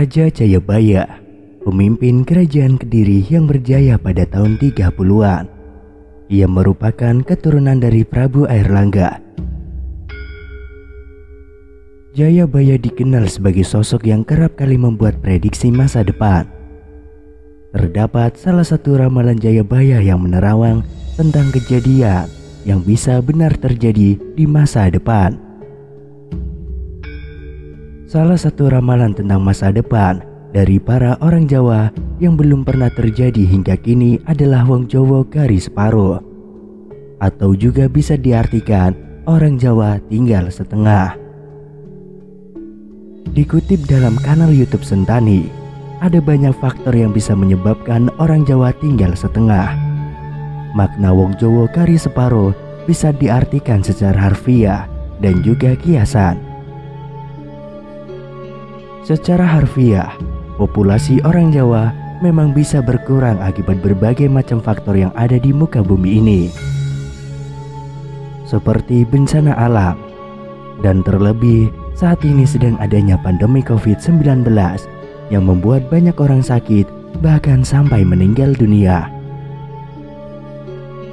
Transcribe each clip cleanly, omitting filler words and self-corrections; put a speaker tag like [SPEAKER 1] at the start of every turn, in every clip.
[SPEAKER 1] Raja Jayabaya, pemimpin kerajaan Kediri yang berjaya pada tahun 30-an. Ia merupakan keturunan dari Prabu Airlangga. Jayabaya dikenal sebagai sosok yang kerap kali membuat prediksi masa depan. Terdapat salah satu ramalan Jayabaya yang menerawang tentang kejadian yang bisa benar terjadi di masa depan. Salah satu ramalan tentang masa depan dari para orang Jawa yang belum pernah terjadi hingga kini adalah wong Jowo kari separo, atau juga bisa diartikan orang Jawa tinggal setengah. Dikutip dalam kanal YouTube Sentani, ada banyak faktor yang bisa menyebabkan orang Jawa tinggal setengah. Makna wong Jowo kari separo bisa diartikan secara harfiah dan juga kiasan. Secara harfiah, populasi orang Jawa memang bisa berkurang akibat berbagai macam faktor yang ada di muka bumi ini, seperti bencana alam, dan terlebih saat ini sedang adanya pandemi COVID-19 yang membuat banyak orang sakit bahkan sampai meninggal dunia.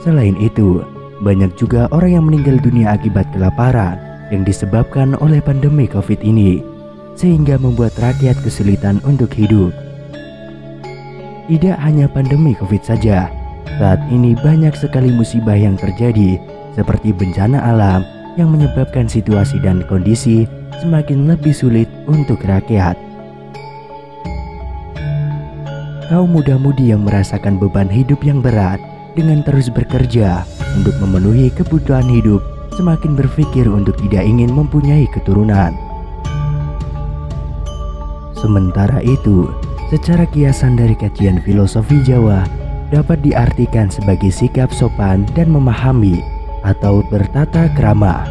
[SPEAKER 1] Selain itu, banyak juga orang yang meninggal dunia akibat kelaparan yang disebabkan oleh pandemi COVID ini, sehingga membuat rakyat kesulitan untuk hidup. Tidak hanya pandemi COVID saja, saat ini banyak sekali musibah yang terjadi seperti bencana alam yang menyebabkan situasi dan kondisi semakin lebih sulit untuk rakyat. Kaum muda-mudi yang merasakan beban hidup yang berat dengan terus bekerja untuk memenuhi kebutuhan hidup semakin berpikir untuk tidak ingin mempunyai keturunan. Sementara itu, secara kiasan dari kajian filosofi Jawa dapat diartikan sebagai sikap sopan dan memahami atau bertata krama.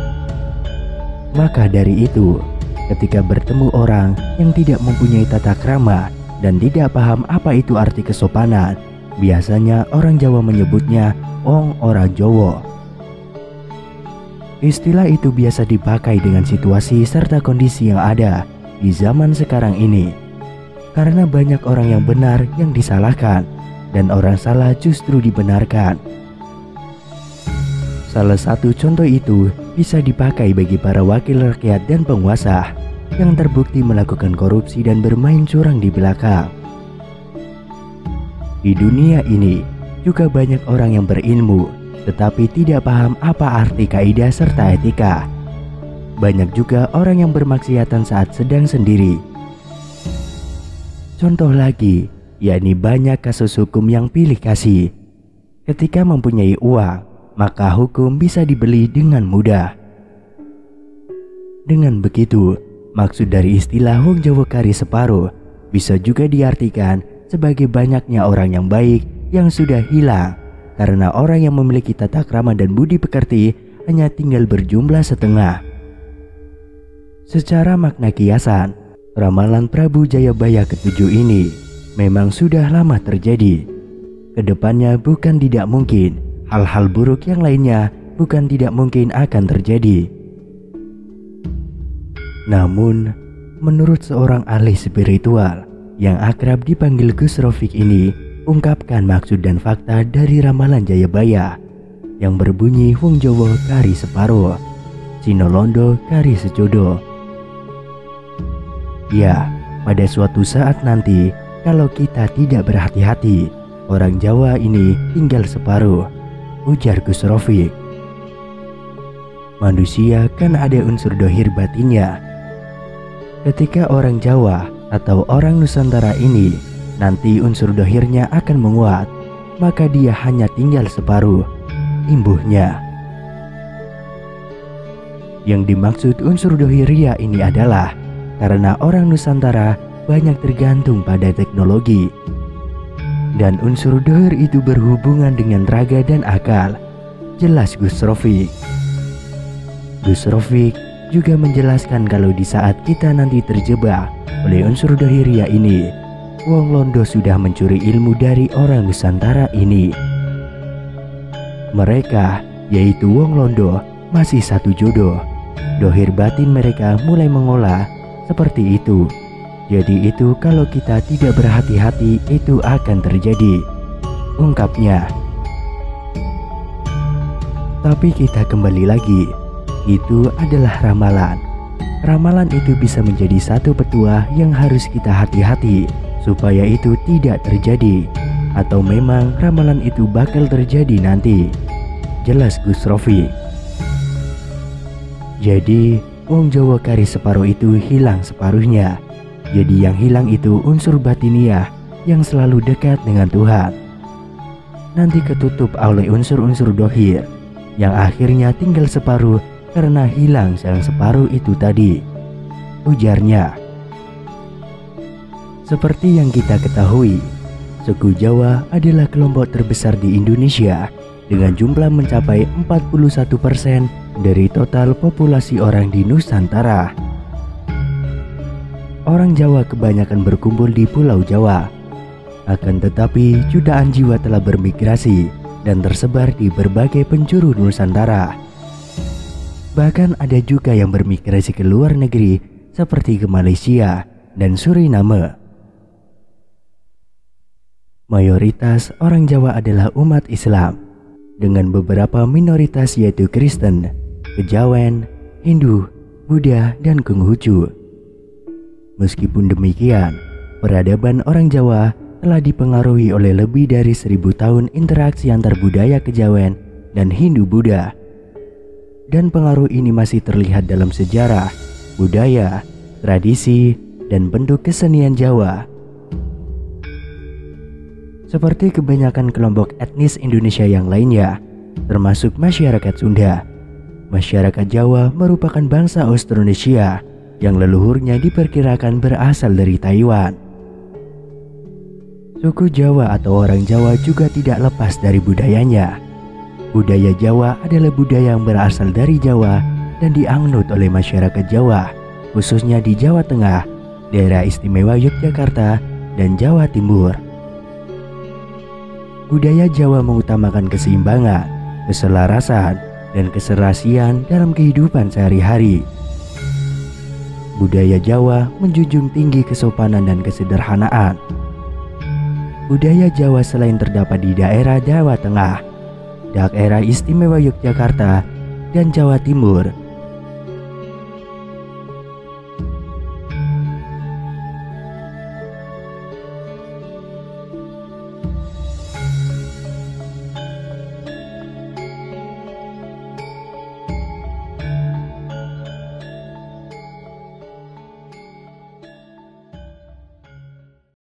[SPEAKER 1] Maka dari itu, ketika bertemu orang yang tidak mempunyai tata krama dan tidak paham apa itu arti kesopanan, biasanya orang Jawa menyebutnya wong ora Jowo. Istilah itu biasa dipakai dengan situasi serta kondisi yang ada di zaman sekarang ini, karena banyak orang yang benar yang disalahkan dan orang salah justru dibenarkan. Salah satu contoh itu bisa dipakai bagi para wakil rakyat dan penguasa yang terbukti melakukan korupsi dan bermain curang di belakang. Di dunia ini juga banyak orang yang berilmu tetapi tidak paham apa arti kaidah serta etika. Banyak juga orang yang bermaksiatan saat sedang sendiri. Contoh lagi, yakni banyak kasus hukum yang pilih kasih. Ketika mempunyai uang, maka hukum bisa dibeli dengan mudah. Dengan begitu, maksud dari istilah wong Jawa kari separo bisa juga diartikan sebagai banyaknya orang yang baik yang sudah hilang karena orang yang memiliki tata krama dan budi pekerti hanya tinggal berjumlah setengah. Secara makna kiasan, ramalan Prabu Jayabaya ke-7 ini memang sudah lama terjadi. Kedepannya bukan tidak mungkin, hal-hal buruk yang lainnya bukan tidak mungkin akan terjadi. Namun, menurut seorang ahli spiritual yang akrab dipanggil Gus Rofik ini, ungkapkan maksud dan fakta dari ramalan Jayabaya yang berbunyi wong Jowo kari separo, Sino Londo kari sejodo. Ya, pada suatu saat nanti, kalau kita tidak berhati-hati, orang Jawa ini tinggal separuh, ujar Gus Rofik. Manusia kan ada unsur dohir batinnya. Ketika orang Jawa atau orang Nusantara ini nanti unsur dohirnya akan menguat, maka dia hanya tinggal separuh, imbuhnya. Yang dimaksud unsur dohiria ini adalah karena orang Nusantara banyak tergantung pada teknologi, dan unsur dohir itu berhubungan dengan raga dan akal, jelas Gus Rofik. Gus Rofik juga menjelaskan kalau di saat kita nanti terjebak oleh unsur dohiria ini, wong Londo sudah mencuri ilmu dari orang Nusantara ini. Mereka, yaitu wong Londo, masih satu jodoh. Dohir batin mereka mulai mengolah seperti itu. Jadi itu kalau kita tidak berhati-hati itu akan terjadi, ungkapnya. Tapi kita kembali lagi, itu adalah ramalan. Ramalan itu bisa menjadi satu petua yang harus kita hati-hati supaya itu tidak terjadi. Atau memang ramalan itu bakal terjadi nanti, jelas Gus Rofi. Jadi wong Jawa kari separuh itu hilang separuhnya. Jadi yang hilang itu unsur batiniah yang selalu dekat dengan Tuhan. Nanti ketutup oleh unsur-unsur dohir yang akhirnya tinggal separuh karena hilang yang separuh itu tadi, ujarnya. Seperti yang kita ketahui, suku Jawa adalah kelompok terbesar di Indonesia dengan jumlah mencapai 41% dari total populasi orang di Nusantara. Orang Jawa kebanyakan berkumpul di Pulau Jawa. Akan tetapi jutaan jiwa telah bermigrasi dan tersebar di berbagai penjuru Nusantara. Bahkan ada juga yang bermigrasi ke luar negeri seperti ke Malaysia dan Suriname. Mayoritas orang Jawa adalah umat Islam dengan beberapa minoritas yaitu Kristen, Kejawen, Hindu, Buddha, dan Konghucu. Meskipun demikian, peradaban orang Jawa telah dipengaruhi oleh lebih dari 1000 tahun interaksi antar budaya Kejawen dan Hindu-Buddha. Dan pengaruh ini masih terlihat dalam sejarah, budaya, tradisi, dan bentuk kesenian Jawa. Seperti kebanyakan kelompok etnis Indonesia yang lainnya, termasuk masyarakat Sunda, masyarakat Jawa merupakan bangsa Austronesia yang leluhurnya diperkirakan berasal dari Taiwan. Suku Jawa atau orang Jawa juga tidak lepas dari budayanya. Budaya Jawa adalah budaya yang berasal dari Jawa dan dianut oleh masyarakat Jawa, khususnya di Jawa Tengah, daerah istimewa Yogyakarta, dan Jawa Timur. Budaya Jawa mengutamakan keseimbangan, keselarasan, dan keserasian dalam kehidupan sehari-hari. Budaya Jawa menjunjung tinggi kesopanan dan kesederhanaan. Budaya Jawa selain terdapat di daerah Jawa Tengah, daerah istimewa Yogyakarta, dan Jawa Timur,